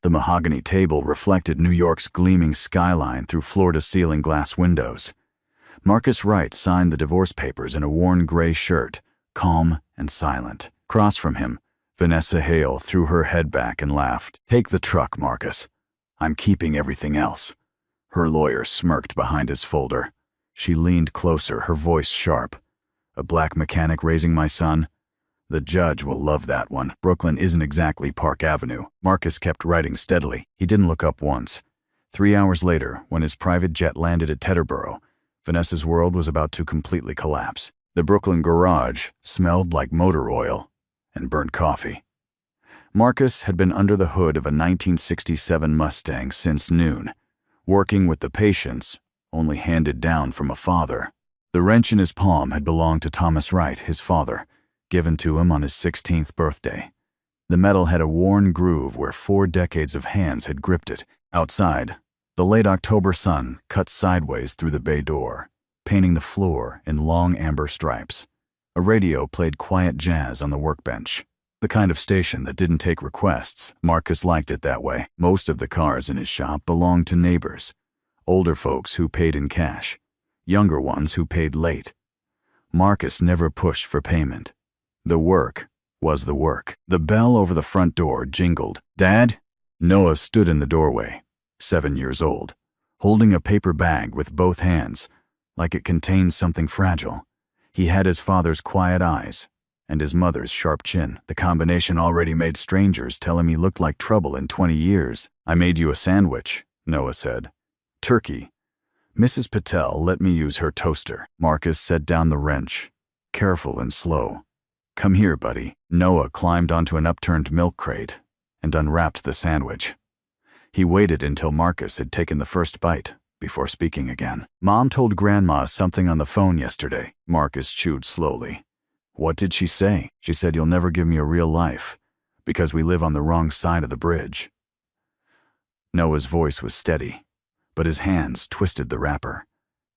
The mahogany table reflected New York's gleaming skyline through floor-to-ceiling glass windows. Marcus Wright signed the divorce papers in a worn gray shirt, calm and silent. Across from him, Vanessa Hale threw her head back and laughed. "Take the truck, Marcus. I'm keeping everything else." Her lawyer smirked behind his folder. She leaned closer, her voice sharp. "A black mechanic raising my son? The judge will love that one. Brooklyn isn't exactly Park Avenue." Marcus kept writing steadily. He didn't look up once. 3 hours later, when his private jet landed at Teterboro, Vanessa's world was about to completely collapse. The Brooklyn garage smelled like motor oil and burnt coffee. Marcus had been under the hood of a 1967 Mustang since noon, working with the patience only handed down from a father. The wrench in his palm had belonged to Thomas Wright, his father, given to him on his 16th birthday. The metal had a worn groove where 4 decades of hands had gripped it. Outside, the late October sun cut sideways through the bay door, painting the floor in long amber stripes. A radio played quiet jazz on the workbench. The kind of station that didn't take requests. Marcus liked it that way. Most of the cars in his shop belonged to neighbors, older folks who paid in cash, younger ones who paid late. Marcus never pushed for payment. The work was the work. The bell over the front door jingled. "Dad?" Noah stood in the doorway, 7 years old, holding a paper bag with both hands, like it contained something fragile. He had his father's quiet eyes and his mother's sharp chin. The combination already made strangers tell him he looked like trouble in 20 years. "I made you a sandwich," Noah said. "Turkey. Mrs. Patel let me use her toaster." Marcus set down the wrench, careful and slow. "Come here, buddy." Noah climbed onto an upturned milk crate and unwrapped the sandwich. He waited until Marcus had taken the first bite before speaking again. "Mom told Grandma something on the phone yesterday." Marcus chewed slowly. "What did she say?" "She said you'll never give me a real life because we live on the wrong side of the bridge." Noah's voice was steady, but his hands twisted the wrapper.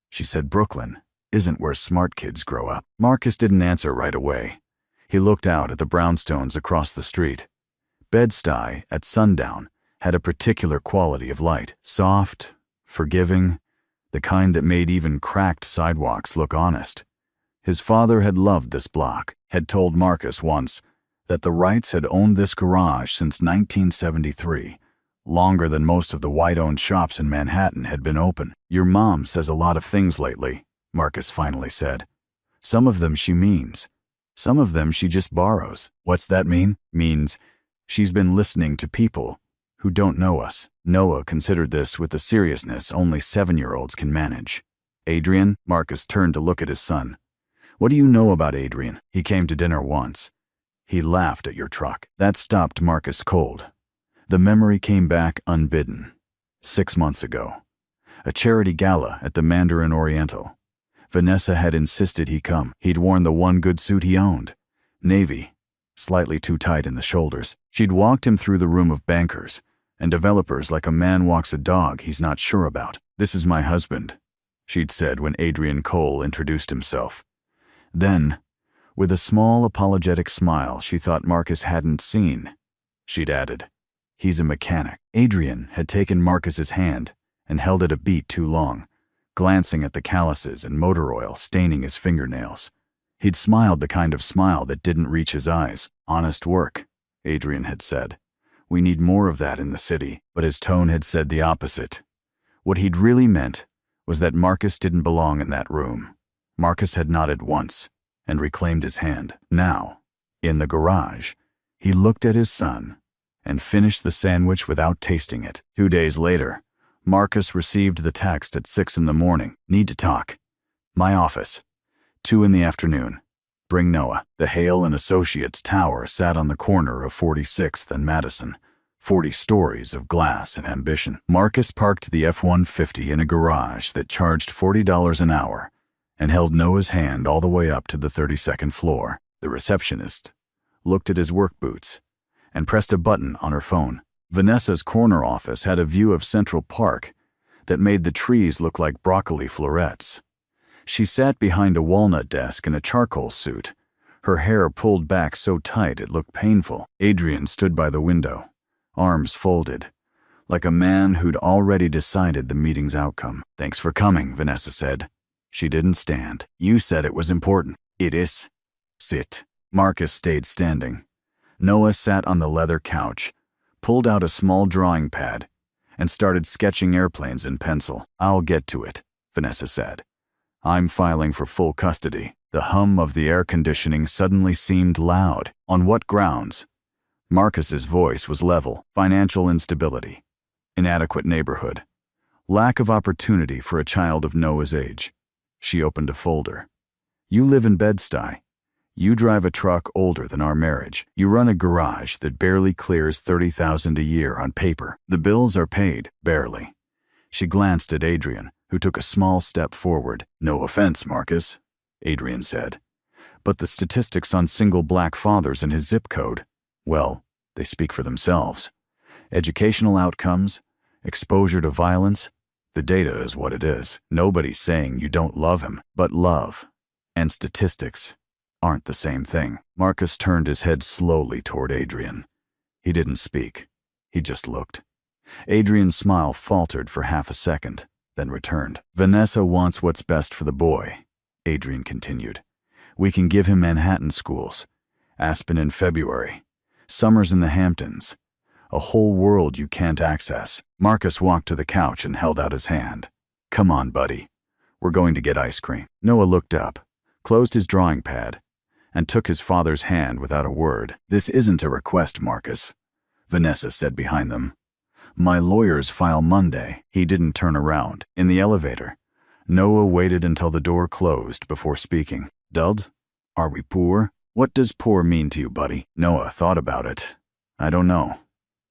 "She said Brooklyn isn't where smart kids grow up." Marcus didn't answer right away. He looked out at the brownstones across the street. Bed-Stuy, at sundown, had a particular quality of light, soft, forgiving, the kind that made even cracked sidewalks look honest. His father had loved this block, had told Marcus once that the Wrights had owned this garage since 1973, longer than most of the white-owned shops in Manhattan had been open. "Your mom says a lot of things lately," Marcus finally said. "Some of them she means. Some of them she just borrows." "What's that mean?" "Means she's been listening to people who don't know us." Noah considered this with the seriousness only 7-year-olds can manage. "Adrian?" Marcus turned to look at his son. "What do you know about Adrian?" "He came to dinner once. He laughed at your truck." That stopped Marcus cold. The memory came back unbidden. 6 months ago. A charity gala at the Mandarin Oriental. Vanessa had insisted he come. He'd worn the one good suit he owned, navy, slightly too tight in the shoulders. She'd walked him through the room of bankers and developers like a man walks a dog he's not sure about. "This is my husband," she'd said when Adrian Cole introduced himself. Then, with a small apologetic smile she thought Marcus hadn't seen, she'd added, "He's a mechanic." Adrian had taken Marcus's hand and held it a beat too long, glancing at the calluses and motor oil staining his fingernails. He'd smiled the kind of smile that didn't reach his eyes. "Honest work," Adrian had said. "We need more of that in the city." But his tone had said the opposite. What he'd really meant was that Marcus didn't belong in that room. Marcus had nodded once and reclaimed his hand. Now, in the garage, he looked at his son and finished the sandwich without tasting it. 2 days later, Marcus received the text at 6 in the morning. "Need to talk. My office. 2 in the afternoon. Bring Noah." The Hale and Associates tower sat on the corner of 46th and Madison. 40 stories of glass and ambition. Marcus parked the F-150 in a garage that charged $40 an hour and held Noah's hand all the way up to the 32nd floor. The receptionist looked at his work boots and pressed a button on her phone. Vanessa's corner office had a view of Central Park that made the trees look like broccoli florets. She sat behind a walnut desk in a charcoal suit, her hair pulled back so tight it looked painful. Adrian stood by the window, arms folded, like a man who'd already decided the meeting's outcome. "Thanks for coming," Vanessa said. She didn't stand. "You said it was important." "It is." "Sit." Marcus stayed standing. Noah sat on the leather couch, pulled out a small drawing pad, and started sketching airplanes in pencil. "I'll get to it," Vanessa said. "I'm filing for full custody." The hum of the air conditioning suddenly seemed loud. "On what grounds?" Marcus's voice was level. "Financial instability, inadequate neighborhood, lack of opportunity for a child of Noah's age." She opened a folder. "You live in Bed-Stuy. You drive a truck older than our marriage. You run a garage that barely clears $30,000 a year on paper. The bills are paid, barely." She glanced at Adrian, who took a small step forward. "No offense, Marcus," Adrian said, "but the statistics on single black fathers in his zip code, well, they speak for themselves. Educational outcomes, exposure to violence, the data is what it is. Nobody's saying you don't love him, but love and statistics aren't the same thing." Marcus turned his head slowly toward Adrian. He didn't speak. He just looked. Adrian's smile faltered for half a second, then returned. "Vanessa wants what's best for the boy," Adrian continued. "We can give him Manhattan schools, Aspen in February, summers in the Hamptons, a whole world you can't access." Marcus walked to the couch and held out his hand. "Come on, buddy. We're going to get ice cream." Noah looked up, closed his drawing pad, and took his father's hand without a word. "This isn't a request, Marcus," Vanessa said behind them. "My lawyers file Monday." He didn't turn around. In the elevator, Noah waited until the door closed before speaking. "Dud, are we poor?" "What does poor mean to you, buddy?" Noah thought about it. "I don't know.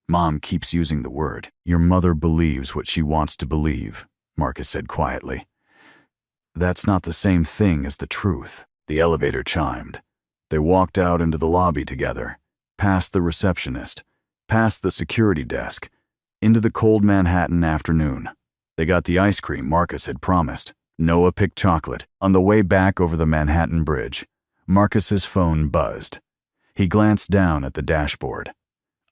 Mom keeps using the word." "Your mother believes what she wants to believe," Marcus said quietly. "That's not the same thing as the truth." The elevator chimed. They walked out into the lobby together, past the receptionist, past the security desk, into the cold Manhattan afternoon. They got the ice cream Marcus had promised. Noah picked chocolate. On the way back over the Manhattan Bridge, Marcus's phone buzzed. He glanced down at the dashboard.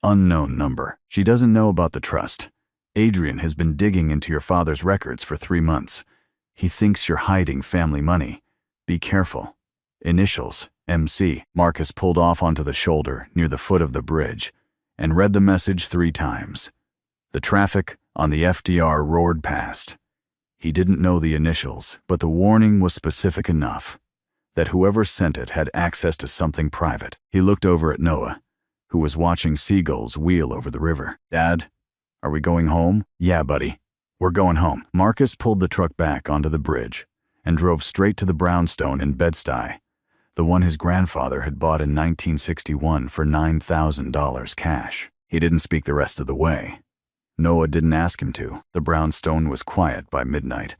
Unknown number. "She doesn't know about the trust. Adrian has been digging into your father's records for 3 months. He thinks you're hiding family money. Be careful. Initials, MC." Marcus pulled off onto the shoulder near the foot of the bridge and read the message 3 times. The traffic on the FDR roared past. He didn't know the initials, but the warning was specific enough that whoever sent it had access to something private. He looked over at Noah, who was watching seagulls wheel over the river. "Dad, are we going home?" "Yeah, buddy. We're going home." Marcus pulled the truck back onto the bridge and drove straight to the brownstone in Bed-Stuy, the one his grandfather had bought in 1961 for $9,000 cash. He didn't speak the rest of the way. Noah didn't ask him to. The brownstone was quiet by midnight.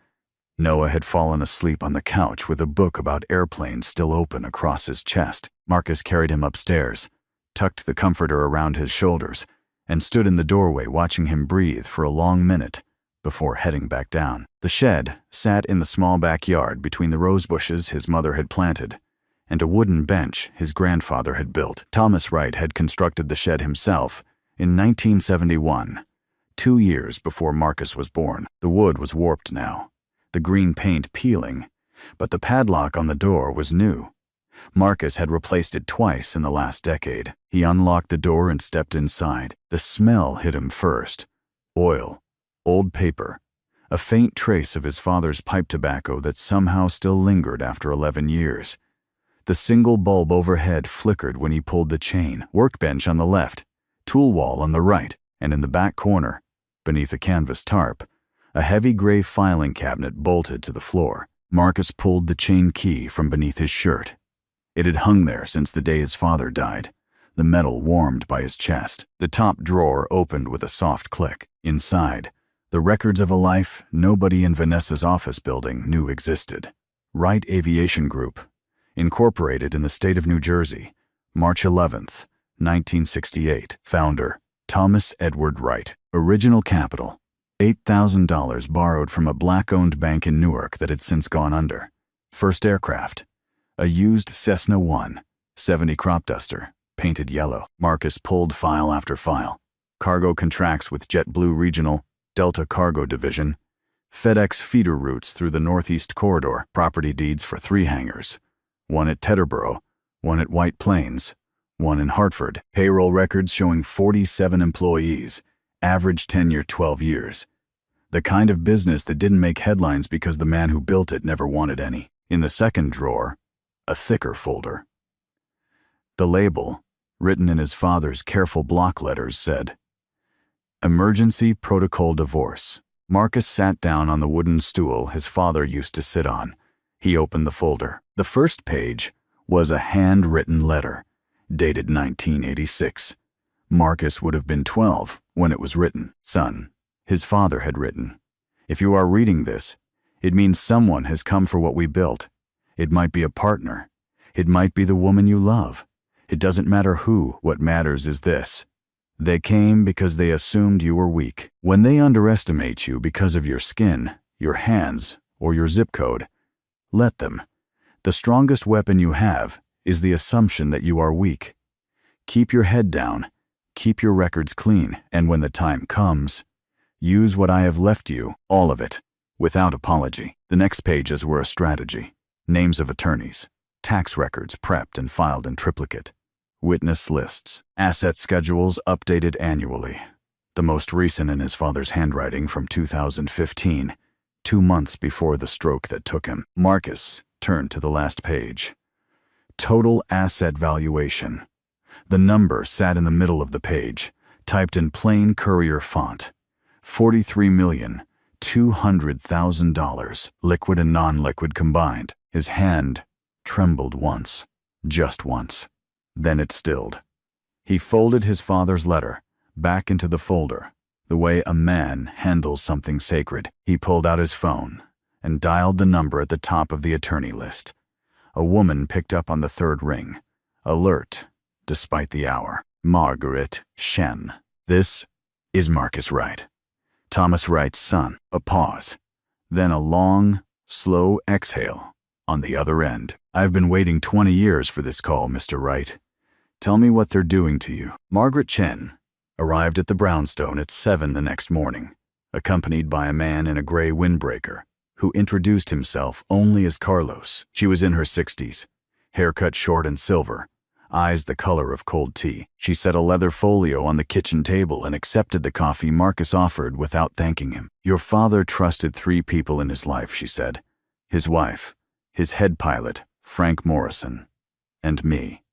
Noah had fallen asleep on the couch with a book about airplanes still open across his chest. Marcus carried him upstairs, tucked the comforter around his shoulders, and stood in the doorway watching him breathe for a long minute before heading back down. The shed sat in the small backyard between the rose bushes his mother had planted and a wooden bench his grandfather had built. Thomas Wright had constructed the shed himself in 1971, 2 years before Marcus was born. The wood was warped now, the green paint peeling, but the padlock on the door was new. Marcus had replaced it twice in the last decade. He unlocked the door and stepped inside. The smell hit him first. Oil, old paper, a faint trace of his father's pipe tobacco that somehow still lingered after 11 years. The single bulb overhead flickered when he pulled the chain. Workbench on the left, tool wall on the right, and in the back corner, beneath a canvas tarp, a heavy gray filing cabinet bolted to the floor. Marcus pulled the chain key from beneath his shirt. It had hung there since the day his father died, the metal warmed by his chest. The top drawer opened with a soft click. Inside, the records of a life nobody in Vanessa's office building knew existed. Wright Aviation Group, incorporated in the state of New Jersey, March 11th, 1968. Founder, Thomas Edward Wright. Original capital, $8,000 borrowed from a black-owned bank in Newark that had since gone under. First aircraft, a used Cessna 170 crop duster, painted yellow. Marcus pulled file after file, cargo contracts with JetBlue Regional, Delta Cargo Division, FedEx feeder routes through the Northeast Corridor, property deeds for 3 hangars, one at Teterboro, one at White Plains, one in Hartford, payroll records showing 47 employees, average tenure 12 years. The kind of business that didn't make headlines because the man who built it never wanted any. In the second drawer, a thicker folder. The label, written in his father's careful block letters, said, "Emergency Protocol Divorce." Marcus sat down on the wooden stool his father used to sit on. He opened the folder. The first page was a handwritten letter, dated 1986. Marcus would have been 12 when it was written. "Son," his father had written, "if you are reading this, it means someone has come for what we built. It might be a partner. It might be the woman you love. It doesn't matter who. What matters is this. They came because they assumed you were weak. When they underestimate you because of your skin, your hands, or your zip code, let them. The strongest weapon you have is the assumption that you are weak. Keep your head down, keep your records clean, and when the time comes, use what I have left you, all of it, without apology." The next pages were a strategy. Names of attorneys, tax records prepped and filed in triplicate, witness lists, asset schedules updated annually. The most recent in his father's handwriting from 2015, 2 months before the stroke that took him. Marcus turned to the last page. Total asset valuation. The number sat in the middle of the page, typed in plain courier font. $43,200,000, liquid and non-liquid combined. His hand trembled once, just once. Then it stilled. He folded his father's letter back into the folder, the way a man handles something sacred. He pulled out his phone and dialed the number at the top of the attorney list. A woman picked up on the third ring, alert despite the hour. Margaret Shen. "This is Marcus Wright. Thomas Wright's son." A pause, then a long, slow exhale on the other end. "I've been waiting 20 years for this call, Mr. Wright. Tell me what they're doing to you." Margaret Chen arrived at the brownstone at 7 the next morning, accompanied by a man in a gray windbreaker who introduced himself only as Carlos. She was in her 60s, hair cut short and silver, eyes the color of cold tea. She set a leather folio on the kitchen table and accepted the coffee Marcus offered without thanking him. "Your father trusted 3 people in his life," she said. "His wife, his head pilot, Frank Morrison, and me.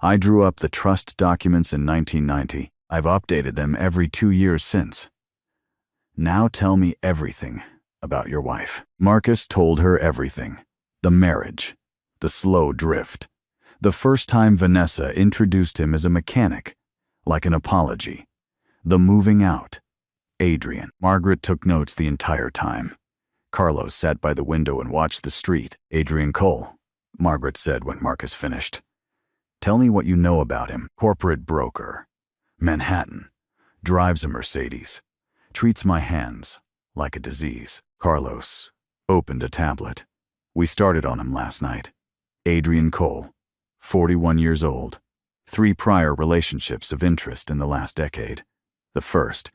I drew up the trust documents in 1990. I've updated them every 2 years since. Now tell me everything about your wife." Marcus told her everything. The marriage, the slow drift, the first time Vanessa introduced him as a mechanic, like an apology, the moving out, Adrian. Margaret took notes the entire time. Carlos sat by the window and watched the street. "Adrian Cole," Margaret said when Marcus finished. "Tell me what you know about him." "Corporate broker. Manhattan. Drives a Mercedes. Treats my hands like a disease." Carlos opened a tablet. "We started on him last night. Adrian Cole, 41 years old. 3 prior relationships of interest in the last decade. The first,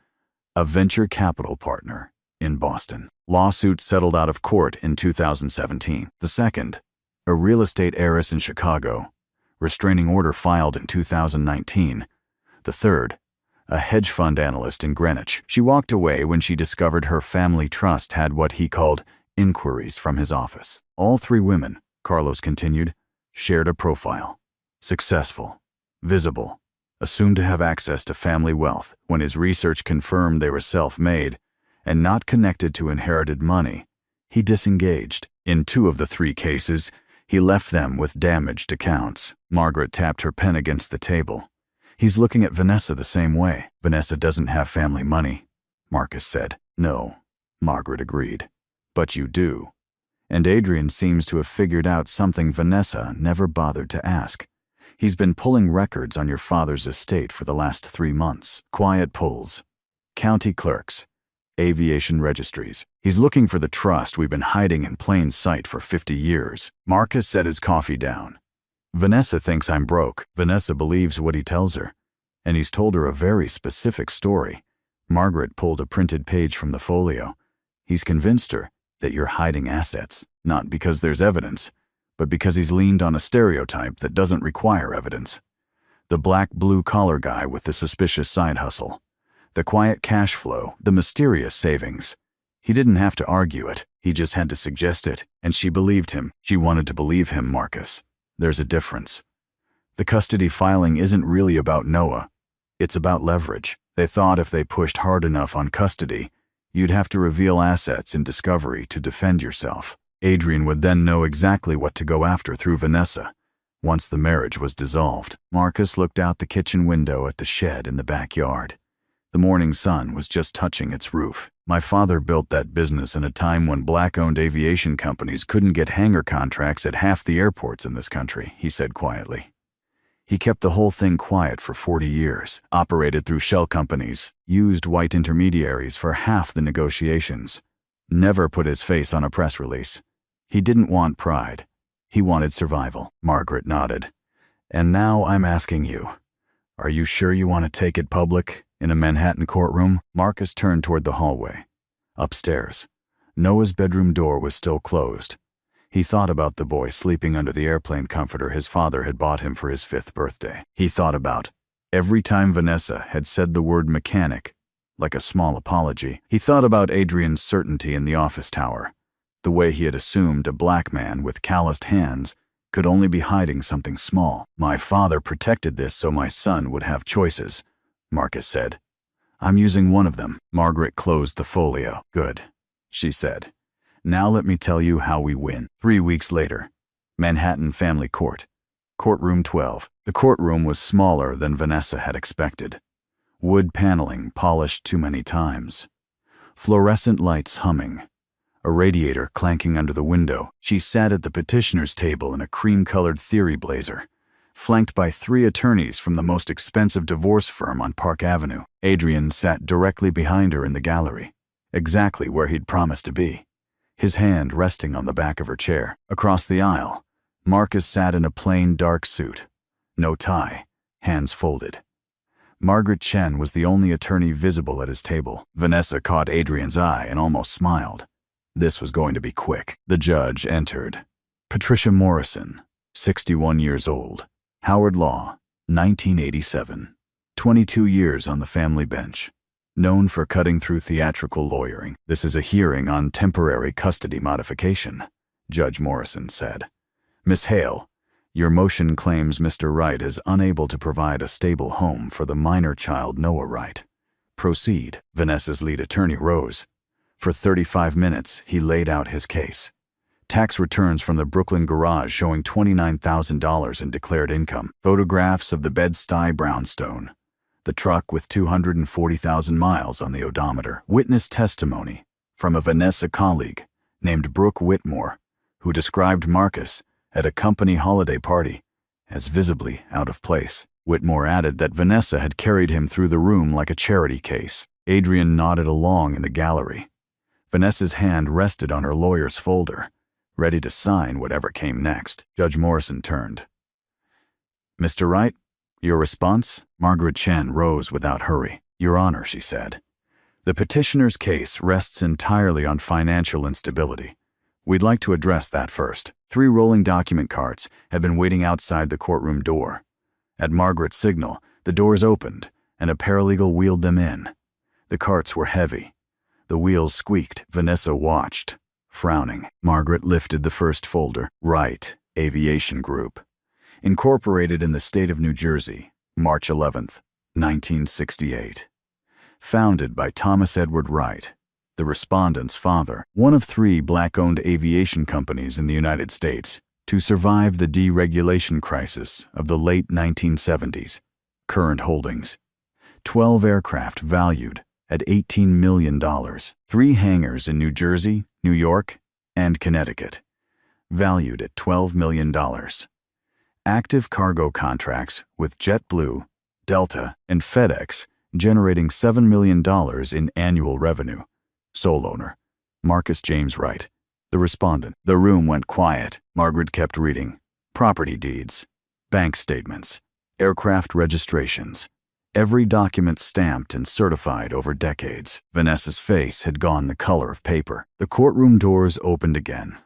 a venture capital partner in Boston. Lawsuit settled out of court in 2017. The second, a real estate heiress in Chicago. Restraining order filed in 2019. The third, a hedge fund analyst in Greenwich." She walked away when she discovered her family trust had what he called inquiries from his office. "All 3 women," Carlos continued, "shared a profile. Successful, visible, assumed to have access to family wealth. When his research confirmed they were self-made and not connected to inherited money, he disengaged. In 2 of the 3 cases, he left them with damaged accounts." Margaret tapped her pen against the table. "He's looking at Vanessa the same way." "Vanessa doesn't have family money," Marcus said. "No," Margaret agreed. "But you do. And Adrian seems to have figured out something Vanessa never bothered to ask. He's been pulling records on your father's estate for the last 3 months. Quiet pulls. County clerks. Aviation registries. He's looking for the trust we've been hiding in plain sight for 50 years. Marcus set his coffee down. "Vanessa thinks I'm broke." "Vanessa believes what he tells her. And he's told her a very specific story. Margaret pulled a printed page from the folio. He's convinced her that you're hiding assets, not because there's evidence, but because he's leaned on a stereotype that doesn't require evidence. The black blue-collar guy with the suspicious side hustle. The quiet cash flow, the mysterious savings. He didn't have to argue it, he just had to suggest it, and she believed him. She wanted to believe him, Marcus. There's a difference. The custody filing isn't really about Noah. It's about leverage. They thought if they pushed hard enough on custody, you'd have to reveal assets in discovery to defend yourself. Adrian would then know exactly what to go after through Vanessa. Once the marriage was dissolved, Marcus looked out the kitchen window at the shed in the backyard. The morning sun was just touching its roof. My father built that business in a time when black-owned aviation companies couldn't get hangar contracts at half the airports in this country, he said quietly. He kept the whole thing quiet for 40 years, operated through shell companies, used white intermediaries for half the negotiations, never put his face on a press release. He didn't want pride. He wanted survival. Margaret nodded. And now I'm asking you, are you sure you want to take it public in a Manhattan courtroom? Marcus turned toward the hallway. Upstairs, Noah's bedroom door was still closed. He thought about the boy sleeping under the airplane comforter his father had bought him for his 5th birthday. He thought about every time Vanessa had said the word mechanic, like a small apology. He thought about Adrian's certainty in the office tower, the way he had assumed a black man with calloused hands could only be hiding something small. My father protected this so my son would have choices, Marcus said. I'm using one of them. Margaret closed the folio. Good, she said. Now let me tell you how we win. 3 weeks later, Manhattan Family Court, Courtroom 12. The courtroom was smaller than Vanessa had expected. Wood paneling polished too many times. Fluorescent lights humming. A radiator clanking under the window. She sat at the petitioner's table in a cream-colored theory blazer, flanked by 3 attorneys from the most expensive divorce firm on Park Avenue. Adrian sat directly behind her in the gallery, exactly where he'd promised to be, his hand resting on the back of her chair. Across the aisle, Marcus sat in a plain dark suit, no tie, hands folded. Margaret Chen was the only attorney visible at his table. Vanessa caught Adrian's eye and almost smiled. This was going to be quick. The judge entered. Patricia Morrison, 61 years old. Howard Law, 1987. 22 years on the family bench. Known for cutting through theatrical lawyering. This is a hearing on temporary custody modification, Judge Morrison said. Miss Hale, your motion claims Mr. Wright is unable to provide a stable home for the minor child Noah Wright. Proceed. Vanessa's lead attorney rose. For 35 minutes, he laid out his case. Tax returns from the Brooklyn garage showing $29,000 in declared income. Photographs of the Bed-Stuy brownstone. The truck with 240,000 miles on the odometer. Witness testimony from a Vanessa colleague named Brooke Whitmore, who described Marcus at a company holiday party as visibly out of place. Whitmore added that Vanessa had carried him through the room like a charity case. Adrian nodded along in the gallery. Vanessa's hand rested on her lawyer's folder, ready to sign whatever came next. Judge Morrison turned. Mr. Wright, your response? Margaret Chen rose without hurry. Your Honor, she said. The petitioner's case rests entirely on financial instability. We'd like to address that first. 3 rolling document carts had been waiting outside the courtroom door. At Margaret's signal, the doors opened, and a paralegal wheeled them in. The carts were heavy. The wheels squeaked. Vanessa watched, frowning. Margaret lifted the first folder. Wright Aviation Group. Incorporated in the state of New Jersey, March 11th, 1968. Founded by Thomas Edward Wright, the respondent's father, one of 3 black-owned aviation companies in the United States to survive the deregulation crisis of the late 1970s. Current holdings: 12 aircraft valued at $18 million. 3 hangars in New Jersey, New York, and Connecticut, valued at $12 million. Active cargo contracts with JetBlue, Delta, and FedEx generating $7 million in annual revenue. Sole owner, Marcus James Wright. The respondent. The room went quiet. Margaret kept reading. Property deeds, bank statements, aircraft registrations, Every document stamped and certified over decades. Vanessa's face had gone the color of paper. The courtroom doors opened again.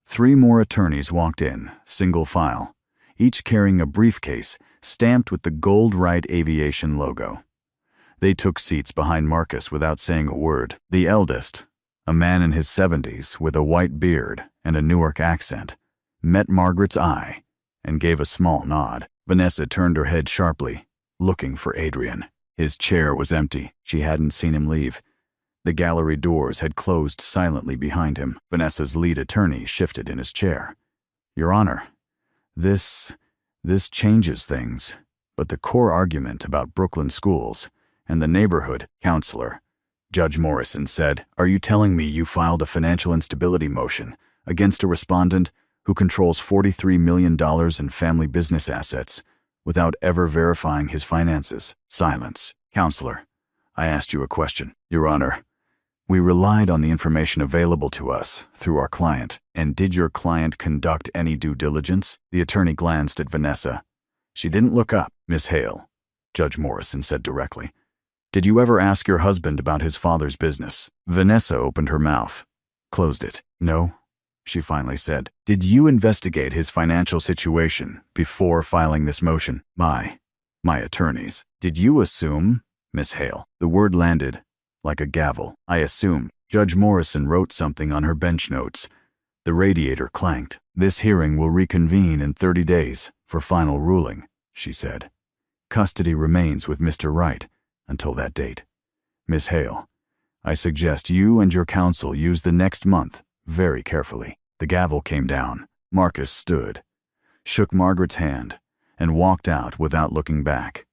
3 more attorneys walked in, single file, each carrying a briefcase stamped with the gold Wright Aviation logo. They took seats behind Marcus without saying a word. The eldest, a man in his 70s with a white beard and a Newark accent, met Margaret's eye and gave a small nod. Vanessa turned her head sharply, looking for Adrian. His chair was empty. She hadn't seen him leave. The gallery doors had closed silently behind him. Vanessa's lead attorney shifted in his chair. "Your Honor, this changes things, but the core argument about Brooklyn schools and the neighborhood, Counselor," Judge Morrison said, "are you telling me you filed a financial instability motion against a respondent who controls $43 million in family business assets without ever verifying his finances?" "Silence. Counselor, I asked you a question." "Your Honor, we relied on the information available to us through our client." "And did your client conduct any due diligence?" The attorney glanced at Vanessa. "She didn't look up." "Miss Hale," Judge Morrison said directly, "did you ever ask your husband about his father's business?" Vanessa opened her mouth, closed it. "No," she finally said. "Did you investigate his financial situation before filing this motion?" My attorneys." "Did you assume?" Miss Hale. The word landed like a gavel. "I assumed." Judge Morrison wrote something on her bench notes. The radiator clanked. "This hearing will reconvene in 30 days for final ruling," she said. "Custody remains with Mr. Wright until that date. Miss Hale, I suggest you and your counsel use the next month very carefully." The gavel came down. Marcus stood, shook Margaret's hand, and walked out without looking back.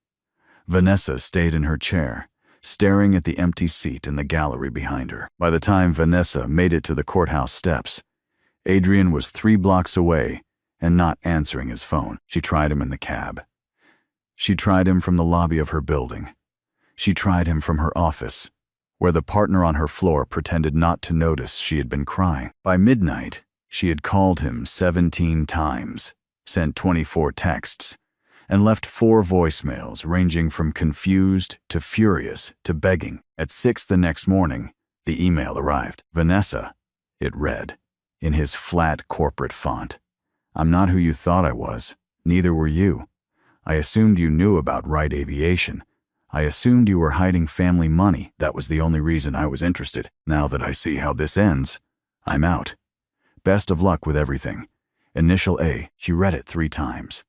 Vanessa stayed in her chair, staring at the empty seat in the gallery behind her. By the time Vanessa made it to the courthouse steps, Adrian was 3 blocks away and not answering his phone. She tried him in the cab. She tried him from the lobby of her building. She tried him from her office, where the partner on her floor pretended not to notice she had been crying. By midnight, she had called him 17 times, sent 24 texts, and left 4 voicemails ranging from confused to furious to begging. At 6 the next morning, the email arrived. "Vanessa," it read, in his flat corporate font, "I'm not who you thought I was. Neither were you. I assumed you knew about Wright Aviation. I assumed you were hiding family money. That was the only reason I was interested. Now that I see how this ends, I'm out. Best of luck with everything. Initial A." She read it 3 times.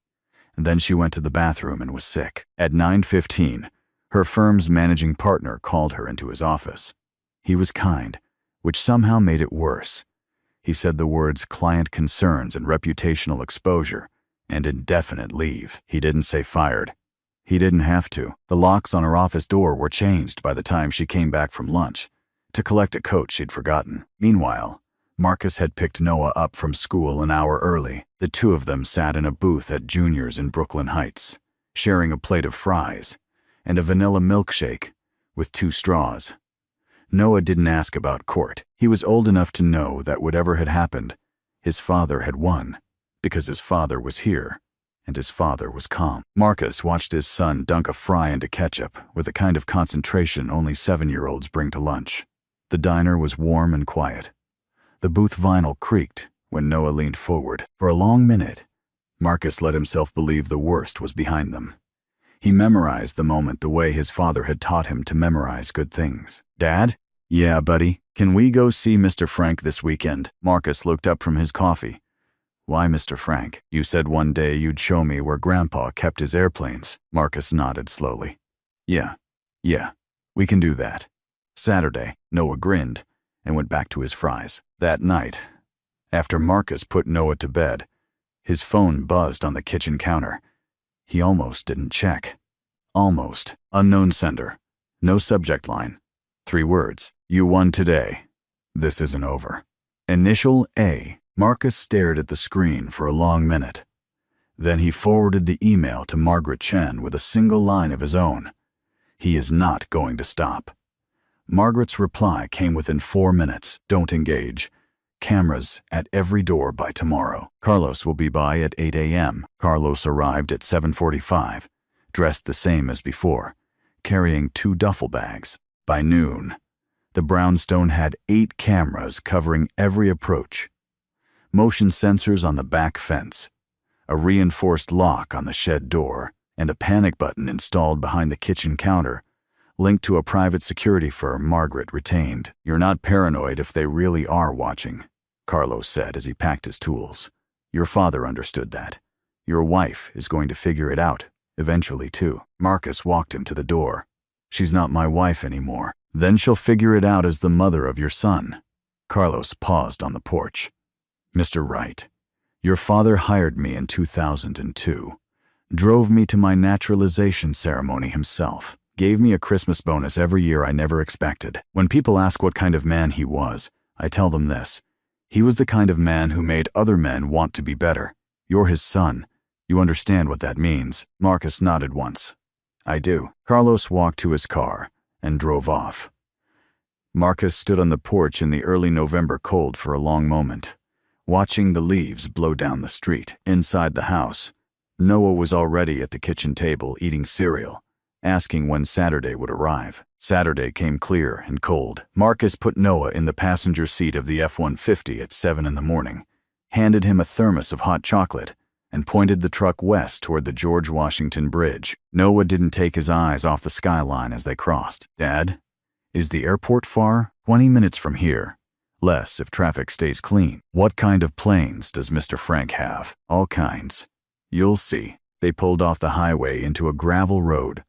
And then she went to the bathroom and was sick. At 9:15, her firm's managing partner called her into his office. He was kind, which somehow made it worse. He said the words client concerns and reputational exposure and indefinite leave. He didn't say fired. He didn't have to. The locks on her office door were changed by the time she came back from lunch to collect a coat she'd forgotten. Meanwhile, Marcus had picked Noah up from school an hour early. The 2 of them sat in a booth at Junior's in Brooklyn Heights, sharing a plate of fries and a vanilla milkshake with 2 straws. Noah didn't ask about court. He was old enough to know that whatever had happened, his father had won, because his father was here, and his father was calm. Marcus watched his son dunk a fry into ketchup with the kind of concentration only 7-year-olds bring to lunch. The diner was warm and quiet. The booth vinyl creaked when Noah leaned forward. For a long minute, Marcus let himself believe the worst was behind them. He memorized the moment the way his father had taught him to memorize good things. "Dad?" "Yeah, buddy. Can we go see Mr. Frank this weekend?" Marcus looked up from his coffee. "Why Mr. Frank? You said one day you'd show me where Grandpa kept his airplanes." Marcus nodded slowly. Yeah, we can do that. Saturday." Noah grinned and went back to his fries. That night, after Marcus put Noah to bed, his phone buzzed on the kitchen counter. He almost didn't check. Almost. Unknown sender. No subject line. 3 words. "You won today. This isn't over." Initial A. Marcus stared at the screen for a long minute. Then he forwarded the email to Margaret Chen with a single line of his own. "He is not going to stop." Margaret's reply came within 4 minutes. "Don't engage. Cameras at every door by tomorrow. Carlos will be by at 8 a.m. Carlos arrived at 7:45, dressed the same as before, carrying 2 duffel bags. By noon, the brownstone had 8 cameras covering every approach, motion sensors on the back fence, a reinforced lock on the shed door, and a panic button installed behind the kitchen counter, linked to a private security firm Margaret retained. "You're not paranoid if they really are watching," Carlos said as he packed his tools. "Your father understood that. Your wife is going to figure it out, eventually too." Marcus walked him to the door. "She's not my wife anymore. Then she'll figure it out as the mother of your son." Carlos paused on the porch. "Mr. Wright, your father hired me in 2002, drove me to my naturalization ceremony himself, gave me a Christmas bonus every year I never expected. When people ask what kind of man he was, I tell them this: he was the kind of man who made other men want to be better. You're his son. You understand what that means." Marcus nodded once. "I do." Carlos walked to his car and drove off. Marcus stood on the porch in the early November cold for a long moment, watching the leaves blow down the street. Inside the house, Noah was already at the kitchen table eating cereal, asking when Saturday would arrive. Saturday came clear and cold. Marcus put Noah in the passenger seat of the F-150 at 7 in the morning, handed him a thermos of hot chocolate, and pointed the truck west toward the George Washington Bridge. Noah didn't take his eyes off the skyline as they crossed. "Dad, is the airport far?" 20 minutes from here. Less if traffic stays clean." "What kind of planes does Mr. Frank have?" "All kinds. You'll see." They pulled off the highway into a gravel road,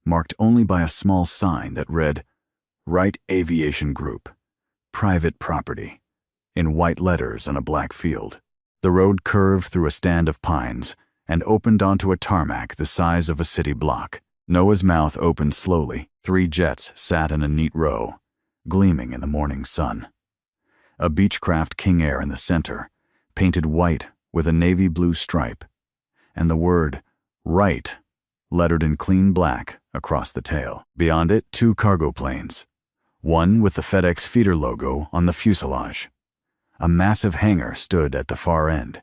marked only by a small sign that read, "Wright Aviation Group, Private Property," in white letters on a black field. The road curved through a stand of pines and opened onto a tarmac the size of a city block. Noah's mouth opened slowly. 3 jets sat in a neat row, gleaming in the morning sun. A Beechcraft King Air in the center, painted white with a navy blue stripe, and the word "Wright" lettered in clean black across the tail. Beyond it, 2 cargo planes, one with the FedEx feeder logo on the fuselage. A massive hangar stood at the far end,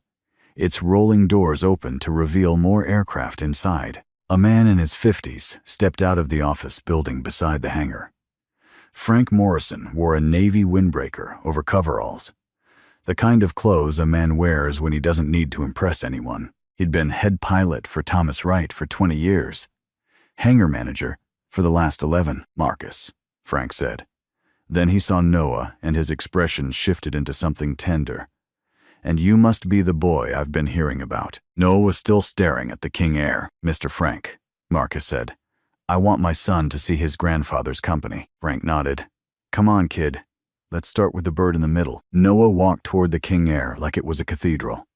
its rolling doors open to reveal more aircraft inside. A man in his 50s stepped out of the office building beside the hangar. Frank Morrison wore a navy windbreaker over coveralls, the kind of clothes a man wears when he doesn't need to impress anyone. He'd been head pilot for Thomas Wright for 20 years, hangar manager for the last 11. "Marcus," Frank said. Then he saw Noah, and his expression shifted into something tender. "And you must be the boy I've been hearing about." Noah was still staring at the King Air. "Mr. Frank," Marcus said, "I want my son to see his grandfather's company." Frank nodded. "Come on, kid. Let's start with the bird in the middle." Noah walked toward the King Air like it was a cathedral.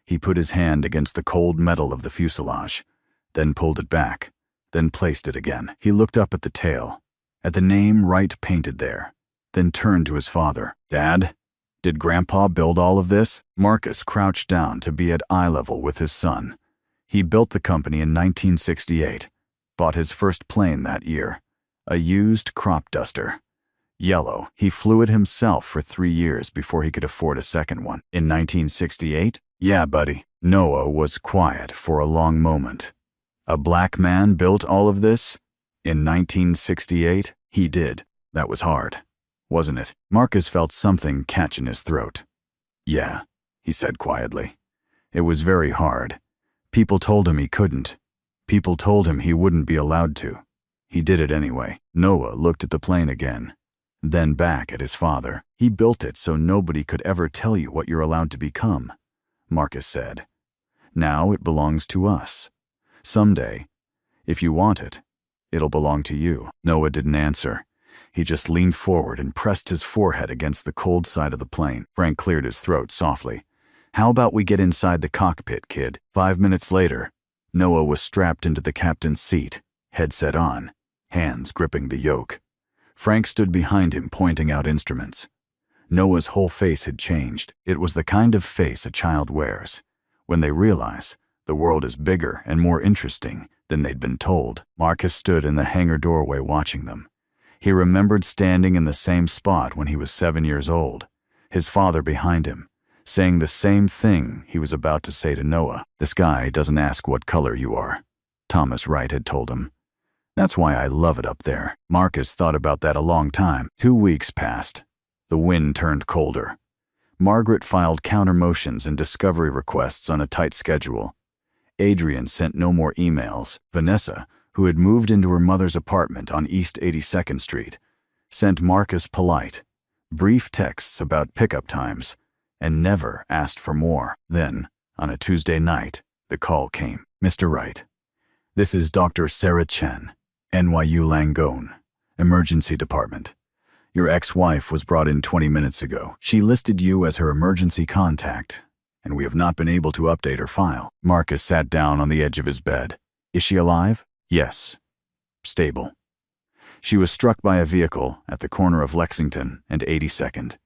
He put his hand against the cold metal of the fuselage, then pulled it back, then placed it again. He looked up at the tail, at the name Wright painted there, then turned to his father. "Dad, did Grandpa build all of this?" Marcus crouched down to be at eye level with his son. He built the company in 1968, bought his first plane that year, a used crop duster. Yellow. He flew it himself for 3 years before he could afford a second one. "In 1968? Yeah, buddy." Noah was quiet for a long moment. "A black man built all of this? In 1968? He did. That was hard, wasn't it?" Marcus felt something catch in his throat. "Yeah," he said quietly. "It was very hard. People told him he couldn't. People told him he wouldn't be allowed to. He did it anyway." Noah looked at the plane again, then back at his father. "He built it so nobody could ever tell you what you're allowed to become," Marcus said. "Now it belongs to us. Someday, if you want it, it'll belong to you." Noah didn't answer. He just leaned forward and pressed his forehead against the cold side of the plane. Frank cleared his throat softly. "How about we get inside the cockpit, kid?" 5 minutes later, Noah was strapped into the captain's seat, headset on, hands gripping the yoke. Frank stood behind him, pointing out instruments. Noah's whole face had changed. It was the kind of face a child wears when they realize the world is bigger and more interesting than they'd been told. Marcus stood in the hangar doorway watching them. He remembered standing in the same spot when he was 7 years old, his father behind him, saying the same thing he was about to say to Noah. "The sky doesn't ask what color you are," Thomas Wright had told him. That's why I love it up there. Marcus thought about that a long time. 2 weeks passed. The wind turned colder. Margaret filed counter motions and discovery requests on a tight schedule. Adrian sent no more emails. Vanessa, who had moved into her mother's apartment on East 82nd Street, sent Marcus polite, brief texts about pickup times, and never asked for more. Then, on a Tuesday night, the call came. "Mr. Wright, this is Dr. Sarah Chen, NYU Langone, Emergency Department. Your ex-wife was brought in 20 minutes ago. She listed you as her emergency contact, and we have not been able to update her file." Marcus sat down on the edge of his bed. "Is she alive?" "Yes. Stable. She was struck by a vehicle at the corner of Lexington and 82nd.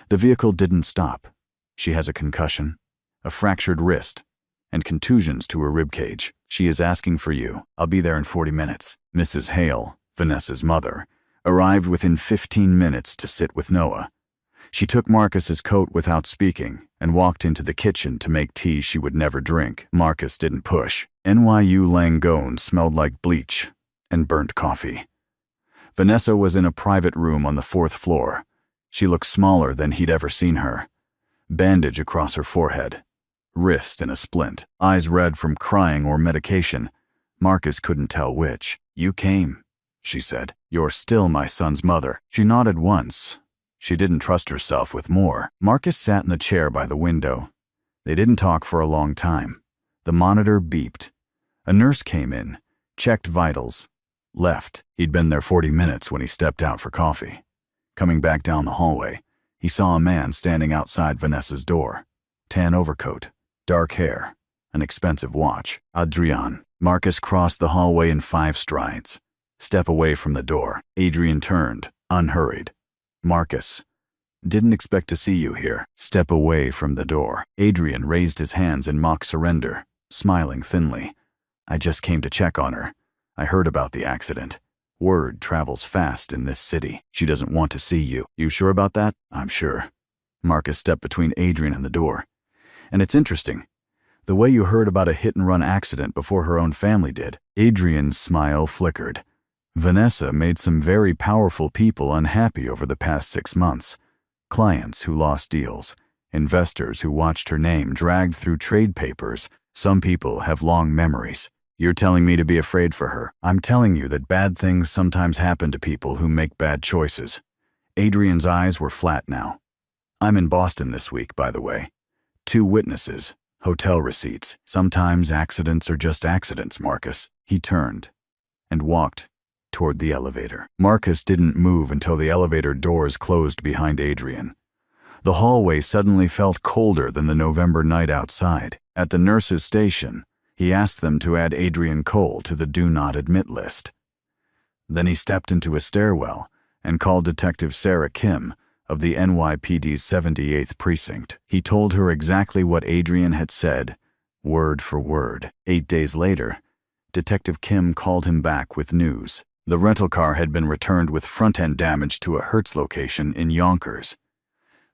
The vehicle didn't stop. She has a concussion, a fractured wrist, and contusions to her ribcage. She is asking for you. I'll be there in 40 minutes. Mrs. Hale, Vanessa's mother, arrived within 15 minutes to sit with Noah. She took Marcus's coat without speaking and walked into the kitchen to make tea she would never drink. Marcus didn't push. NYU Langone smelled like bleach and burnt coffee. Vanessa was in a private room on the 4th floor. She looked smaller than he'd ever seen her. Bandage across her forehead, wrist in a splint, eyes red from crying or medication. Marcus couldn't tell which. "You came," she said. "You're still my son's mother." She nodded once. She didn't trust herself with more. Marcus sat in the chair by the window. They didn't talk for a long time. The monitor beeped. A nurse came in, checked vitals, left. He'd been there 40 minutes when he stepped out for coffee. Coming back down the hallway, he saw a man standing outside Vanessa's door. Tan overcoat, dark hair, an expensive watch. Adrian. Marcus crossed the hallway in 5 strides. Step away from the door. Adrian turned, unhurried. "Marcus, didn't expect to see you here." Step away from the door. Adrian raised his hands in mock surrender, smiling thinly. "I just came to check on her. I heard about the accident. Word travels fast in this city. She doesn't want to see you." "You sure about that?" "I'm sure." Marcus stepped between Adrian and the door. "And it's interesting. The way you heard about a hit-and-run accident before her own family did." Adrian's smile flickered. Vanessa made some very powerful people unhappy over the past 6 months. Clients who lost deals, investors who watched her name dragged through trade papers. Some people have long memories. "You're telling me to be afraid for her." "I'm telling you that bad things sometimes happen to people who make bad choices." Adrian's eyes were flat now. "I'm in Boston this week, by the way. 2 witnesses, hotel receipts. Sometimes accidents are just accidents, Marcus." He turned and walked toward the elevator. Marcus didn't move until the elevator doors closed behind Adrian. The hallway suddenly felt colder than the November night outside. At the nurse's station, he asked them to add Adrian Cole to the Do Not Admit list. Then he stepped into a stairwell and called Detective Sarah Kim of the NYPD's 78th Precinct. He told her exactly what Adrian had said, word for word. 8 days later, Detective Kim called him back with news. The rental car had been returned with front-end damage to a Hertz location in Yonkers.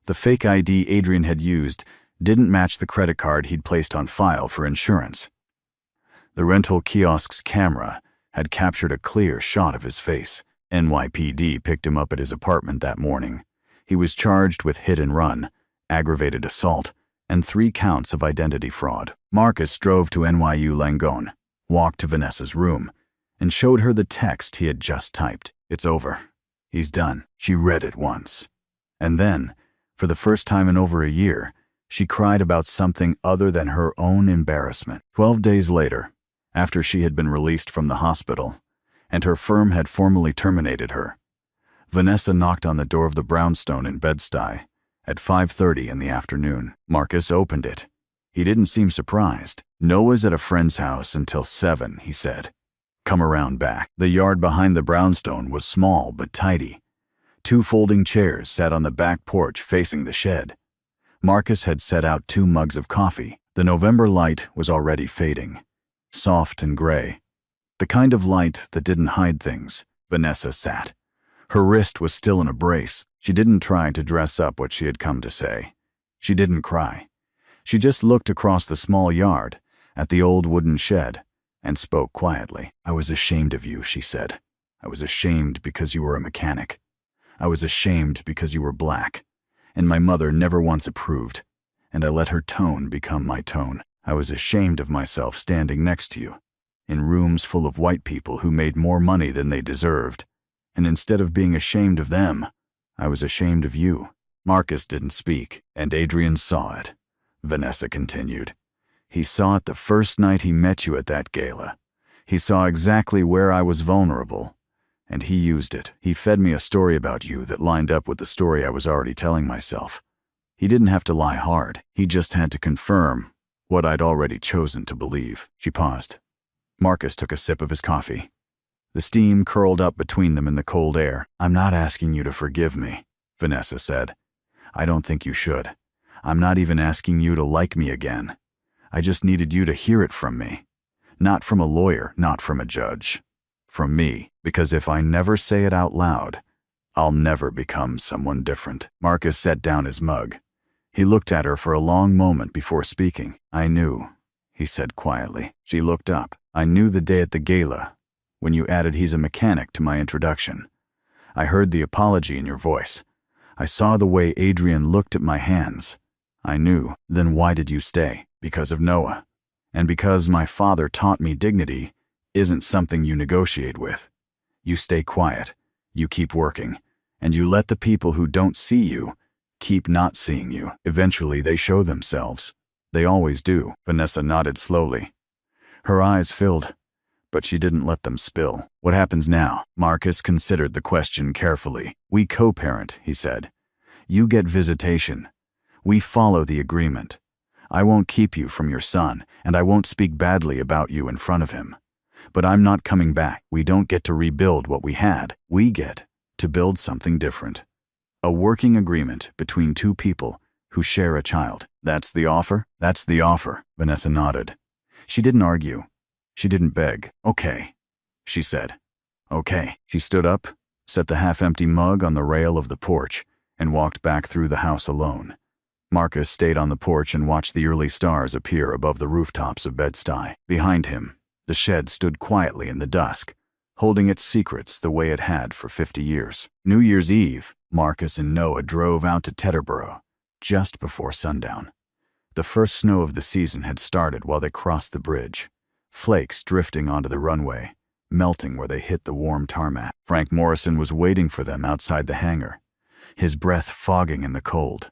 The fake ID Adrian had used didn't match the credit card he'd placed on file for insurance. The rental kiosk's camera had captured a clear shot of his face. NYPD picked him up at his apartment that morning. He was charged with hit and run, aggravated assault, and 3 counts of identity fraud. Marcus drove to NYU Langone, walked to Vanessa's room, and showed her the text he had just typed. "It's over. He's done." She read it once. And then, for the first time in over a year, she cried about something other than her own embarrassment. 12 days later, after she had been released from the hospital, and her firm had formally terminated her, Vanessa knocked on the door of the brownstone in Bed-Stuy at 5:30 in the afternoon. Marcus opened it. He didn't seem surprised. "Noah's at a friend's house until 7, he said. "Come around back." The yard behind the brownstone was small but tidy. 2 folding chairs sat on the back porch facing the shed. Marcus had set out 2 mugs of coffee. The November light was already fading, soft and gray. The kind of light that didn't hide things. Vanessa sat. Her wrist was still in a brace. She didn't try to dress up what she had come to say. She didn't cry. She just looked across the small yard at the old wooden shed, and spoke quietly. "I was ashamed of you," she said. "I was ashamed because you were a mechanic. I was ashamed because you were black, and my mother never once approved, and I let her tone become my tone. I was ashamed of myself standing next to you, in rooms full of white people who made more money than they deserved, and instead of being ashamed of them, I was ashamed of you." Marcus didn't speak, and Adrian saw it. Vanessa continued. "He saw it the first night he met you at that gala. He saw exactly where I was vulnerable, and he used it. He fed me a story about you that lined up with the story I was already telling myself. He didn't have to lie hard. He just had to confirm what I'd already chosen to believe." She paused. Marcus took a sip of his coffee. The steam curled up between them in the cold air. "I'm not asking you to forgive me," Vanessa said. "I don't think you should. I'm not even asking you to like me again. I just needed you to hear it from me. Not from a lawyer, not from a judge. From me, because if I never say it out loud, I'll never become someone different." Marcus set down his mug. He looked at her for a long moment before speaking. "I knew," he said quietly. She looked up. "I knew the day at the gala, when you added 'he's a mechanic' to my introduction. I heard the apology in your voice. I saw the way Adrian looked at my hands. I knew. Then why did you stay? Because of Noah. And because my father taught me dignity isn't something you negotiate with. You stay quiet, you keep working, and you let the people who don't see you keep not seeing you. Eventually they show themselves. They always do." Vanessa nodded slowly. Her eyes filled, but she didn't let them spill. "What happens now?" Marcus considered the question carefully. "We co-parent," he said. "You get visitation. We follow the agreement. I won't keep you from your son, and I won't speak badly about you in front of him. But I'm not coming back. We don't get to rebuild what we had. We get to build something different. A working agreement between two people who share a child. That's the offer?" "That's the offer," Vanessa nodded. She didn't argue. She didn't beg. "Okay," she said. "Okay." She stood up, set the half-empty mug on the rail of the porch, and walked back through the house alone. Marcus stayed on the porch and watched the early stars appear above the rooftops of Bed-Stuy. Behind him, the shed stood quietly in the dusk, holding its secrets the way it had for 50 years. New Year's Eve, Marcus and Noah drove out to Teterboro just before sundown. The first snow of the season had started while they crossed the bridge, flakes drifting onto the runway, melting where they hit the warm tarmac. Frank Morrison was waiting for them outside the hangar, his breath fogging in the cold.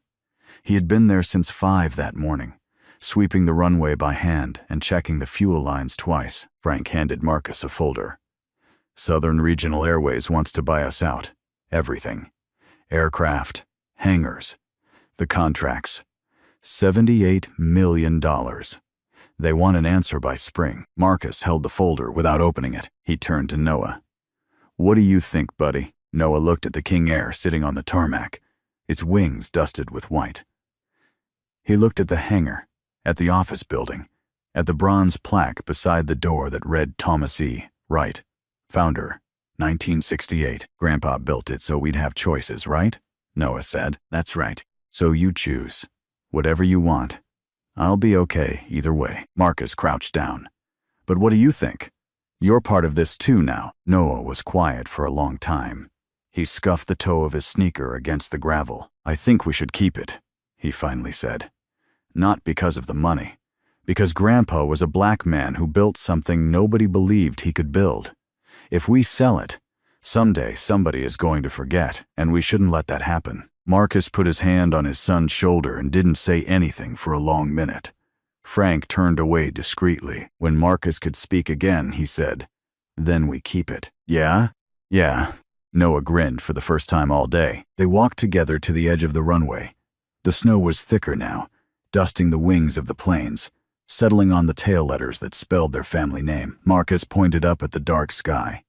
He had been there since 5 that morning, sweeping the runway by hand and checking the fuel lines twice. Frank handed Marcus a folder. "Southern Regional Airways wants to buy us out. Everything. Aircraft, hangars, the contracts. $78 million. They want an answer by spring." Marcus held the folder without opening it. He turned to Noah. "What do you think, buddy?" Noah looked at the King Air sitting on the tarmac, its wings dusted with white. He looked at the hangar, at the office building, at the bronze plaque beside the door that read Thomas E. Wright, founder, 1968. "Grandpa built it so we'd have choices, right?" Noah said. "That's right. So you choose. Whatever you want. I'll be okay either way." Marcus crouched down. "But what do you think? You're part of this too now." Noah was quiet for a long time. He scuffed the toe of his sneaker against the gravel. "I think we should keep it," he finally said. "Not because of the money. Because Grandpa was a black man who built something nobody believed he could build. If we sell it, someday somebody is going to forget, and we shouldn't let that happen." Marcus put his hand on his son's shoulder and didn't say anything for a long minute. Frank turned away discreetly. When Marcus could speak again, he said, "Then we keep it." "Yeah? Yeah." Noah grinned for the first time all day. They walked together to the edge of the runway. The snow was thicker now, dusting the wings of the planes, settling on the tail letters that spelled their family name. Marcus pointed up at the dark sky,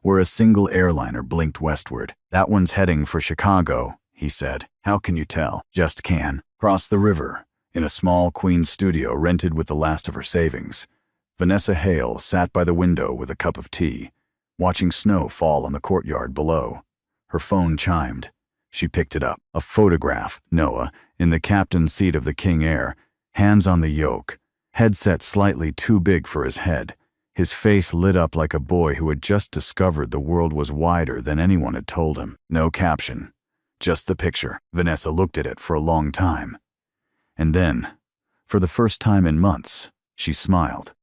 where a single airliner blinked westward. "That one's heading for Chicago," he said. "How can you tell?" "Just can." Across the river, in a small Queens studio rented with the last of her savings, Vanessa Hale sat by the window with a cup of tea, watching snow fall on the courtyard below. Her phone chimed. She picked it up. A photograph, Noah, in the captain's seat of the King Air, hands on the yoke, headset slightly too big for his head, His face lit up like a boy who had just discovered the world was wider than anyone had told him. No caption, just the picture. Vanessa looked at it for a long time. And then, for the first time in months, she smiled.